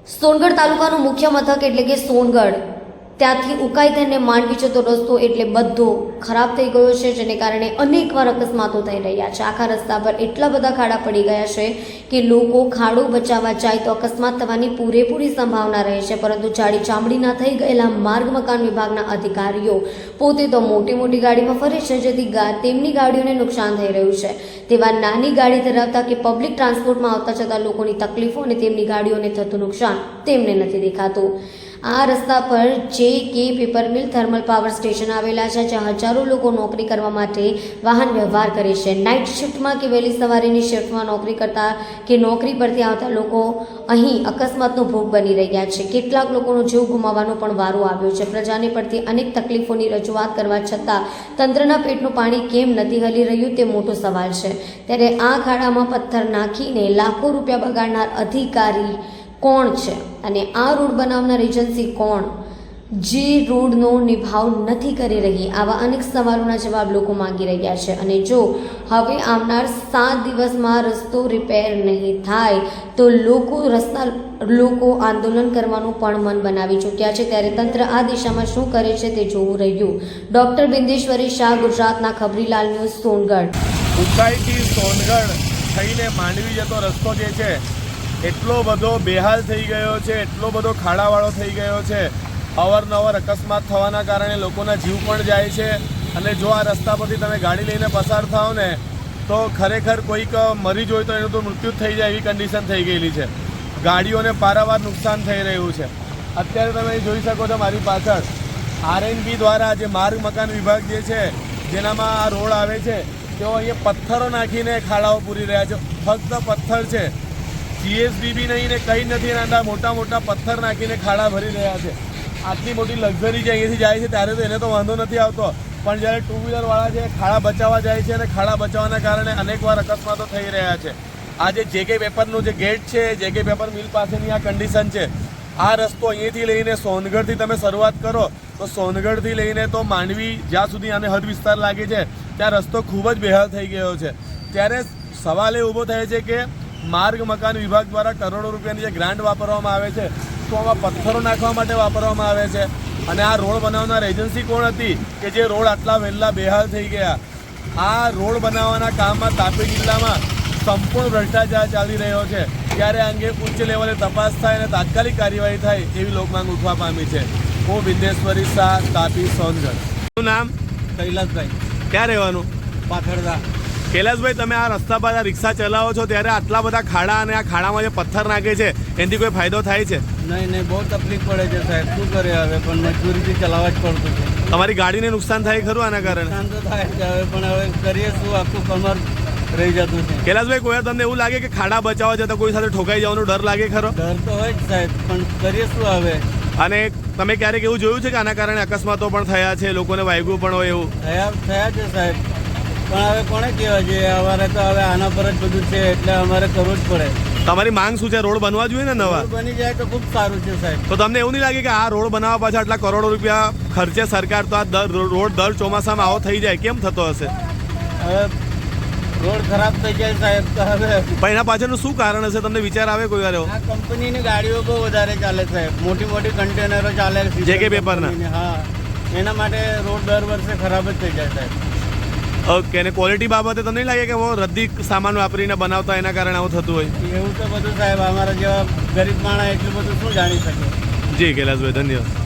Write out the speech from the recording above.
સોનગઢ તાલુકાનું મુખ્ય મથક એટલે કે સોનગઢ ત્યાંથી ઉકાઈ થઈને માંડવી જતો રસ્તો એટલે બધો ખરાબ થઈ ગયો છે, જેને કારણે અનેકવાર અકસ્માતો થઈ રહ્યા છે। આખા રસ્તા પર એટલા બધા ખાડા પડી ગયા છે કે લોકો ખાડો બચાવવા જાય તો અકસ્માત થવાની પૂરેપૂરી સંભાવના રહે છે, પરંતુ જાડી ચામડીના થઈ ગયેલા માર્ગ મકાન વિભાગના અધિકારીઓ પોતે તો મોટી મોટી ગાડીમાં ફરે છે, જેથી તેમની ગાડીઓને નુકસાન થઈ રહ્યું છે। તેવા નાની ગાડી ધરાવતા કે પબ્લિક ટ્રાન્સપોર્ટમાં આવતા જતા લોકોની તકલીફો અને તેમની ગાડીઓને થતું નુકસાન તેમને નથી દેખાતું। આ રસ્તા પર J K. Paper mill thermal power station આવેલા છે, જ્યાં હજારો લોકો નોકરી કરવા માટે વાહન વ્યવહાર કરે છે। નાઇટ શિફ્ટમાં કે વહેલી સવારેની શિફ્ટમાં નોકરી કરતા કે નોકરી પરથી આવતા લોકો અહીં અકસ્માતનો ભોગ બની રહ્યા છે। કેટલાક લોકોનો જીવ ગુમાવવાનો પણ વારો આવ્યો છે। પ્રજાને પડતી અનેક તકલીફોની રજૂઆત કરવા છતાં તંત્રના પેટનું પાણી કેમ નથી હલી રહ્યું તે મોટો સવાલ છે। ત્યારે આ ખાડામાં પથ્થર નાખીને લાખો રૂપિયા બગાડનાર અધિકારી કોણ છે અને આ રોડ બનાવનાર એજન્સી કોણ, જે રોડનો નિભાવ નથી કરી રહી? આવા અનેક સવાલોના જવાબ લોકો માંગી રહ્યા છે। અને જો હવે આવનાર 7 દિવસમાં રસ્તો રિપેર નહીં થાય તો લોકો આંદોલન કરવાનું પણ મન બનાવી ચૂક્યા છે। ત્યારે તંત્ર આ દિશામાં શું કરે છે તે જોવું રહ્યું। ડોક્ટર બિંદેશ્વરી શાહ, ગુજરાતના ખબરીલાલ ન્યૂઝ, સોનગઢ। ઉકાઈથી સોનગઢ થઈને માંડવી જતો રસ્તો જે છે એટલો બધો બેહાલ થઈ ગયો છે, એટલો બધો ખાડાવાળો થઈ ગયો છે। અવારનવાર અકસ્માત થવાના કારણે લોકોના જીવ પણ જાય છે। અને જો આ રસ્તા પરથી તમે ગાડી લઈને પસાર થાઓ ને તો ખરેખર કોઈક મરી જ હોય તો એનું તો મૃત્યુ જ થઈ જાય એવી કન્ડિશન થઈ ગયેલી છે। ગાડીઓને પારાવાર નુકસાન થઈ રહ્યું છે। અત્યારે તમે જોઈ શકો છો મારી પાછળ આરએનબી દ્વારા જે માર્ગ મકાન વિભાગ જે છે જેનામાં આ રોડ આવે છે તેઓ અહીંયા પથ્થરો નાખીને ખાડાઓ પૂરી રહ્યા છે। ફક્ત પથ્થર છે, જીએસડીબી નહીં ને કંઈ નથી, એના મોટા મોટા પથ્થર નાખીને ખાડા ભરી રહ્યા છે। આટલી મોટી લક્ઝરી જે અહીંયાથી જાય છે ત્યારે તો એને તો વાંધો નથી આવતો, પણ જ્યારે ટુ વ્હીલરવાળા જે ખાડા બચાવવા જાય છે અને ખાડા બચાવવાના કારણે અનેકવાર અકસ્માતો થઈ રહ્યા છે। આ જે જે.કે. પેપરનું જે ગેટ છે, જે.કે. પેપર મિલ પાસેની આ કન્ડિશન છે। આ રસ્તો અહીંયાથી લઈને સોનગઢથી તમે શરૂઆત કરો તો સોનગઢથી લઈને તો માંડવી જ્યાં સુધી આને હદ વિસ્તાર લાગે છે ત્યાં રસ્તો ખૂબ જ બેહાલ થઈ ગયો છે। ત્યારે સવાલ એ ઊભો થાય છે કે માર્ગ મકાન વિભાગ દ્વારા કરોડો રૂપિયાની જે ગ્રાન્ટ વાપરવામાં આવે છે તો આમાં પથ્થરો નાખવા માટે વાપરવામાં આવે છે। અને આ રોડ બનાવનાર એજન્સી કોણ હતી કે જે રોડ આટલા વહેલા બેહાલ થઈ ગયા? આ રોડ બનાવવાના કામમાં તાપી જિલ્લામાં સંપૂર્ણ ભ્રષ્ટાચાર ચાલી રહ્યો છે। ત્યારે આ અંગે ઉચ્ચ લેવલે તપાસ થાય અને તાત્કાલિક કાર્યવાહી થાય એવી લોકમાંગ ઉઠવા પામી છે। હું બિંદેશ્વરી શાહ, તાપી, સોનગઢ। શું નામ? કૈલાસભાઈ। ક્યાં રહેવાનું? પાથરદા। કૈલાસભાઈ, તમે આ રસ્તા પર આ રિક્ષા ચલાવો છો ત્યારે આટલા બધા ખાડા અને આ ખાડામાં જે પથ્થર નાખે છે એનાથી કોઈ ફાયદો થાય છે? નહીં, બહુ તકલીફ પડે છે સાહેબ, શું કરે હવે, પણ મજબૂરીથી ચલાવવા જ પડતું છે। તમારી ગાડીને નુકસાન થાય ખરું આના કારણે? નુકસાન તો થાય છે હવે, પણ હવે કરીએ શું, આખું કમર રહી જતું છે। કૈલાસભાઈ, કોઈ વાર તમને એવું લાગે કે ખાડા બચાવવા જતા કોઈ સાથે ઠોકાઈ જવાનો ડર લાગે ખરો? ડર તો હોય જ સાહેબ, પણ કરીએ શું હવે? અને તમે ક્યારેક એવું જોયું છે કે આના કારણે અકસ્માતો પણ થયા છે, લોકોને વાગ્યું પણ હોય એવું? થયા છે સાહેબ, પણ હવે કોને કહેવા જોઈએ? અમારે તો હવે આના પર જ બધું છે એટલે અમારે કરવું જ પડે। તમારી માંગ શું છે? રોડ બનવા જોઈએ ને નવા? બની જાય તો ખૂબ સારું છે સાહેબ। તો તમને એવું નહીં લાગે કે આ રોડ બનાવવા પાછળ આટલા કરોડો રૂપિયા ખર્ચે સરકાર, તો આ રોડ દર ચોમાસામાં આવો થઈ જાય કેમ થતો હશે? હવે રોડ ખરાબ થઈ જાય સાહેબ તો હવે પણ એના પાછળનું શું કારણ હશે? તમને વિચાર આવે કોઈ વાર એવો? આ કંપનીની ગાડીઓ બહુ વધારે ચાલે સાહેબ, મોટી મોટી કન્ટેનરો ચાલે જે.કે. પેપરના? હા, એના માટે રોડ દર વર્ષે ખરાબ જ થઈ જાય સાહેબ। ઓકે, અને ક્વોલિટી બાબતે તમને નહીં લાગે કે બહુ રદ્દી સામાન વાપરીને બનાવતા એના કારણે આવું થતું હોય? એવું તો બધું સાહેબ, અમારા જેવા ગરીબ માણસ એટલું બધું શું જાણી શકે? જી કૈલાસભાઈ, ધન્યવાદ।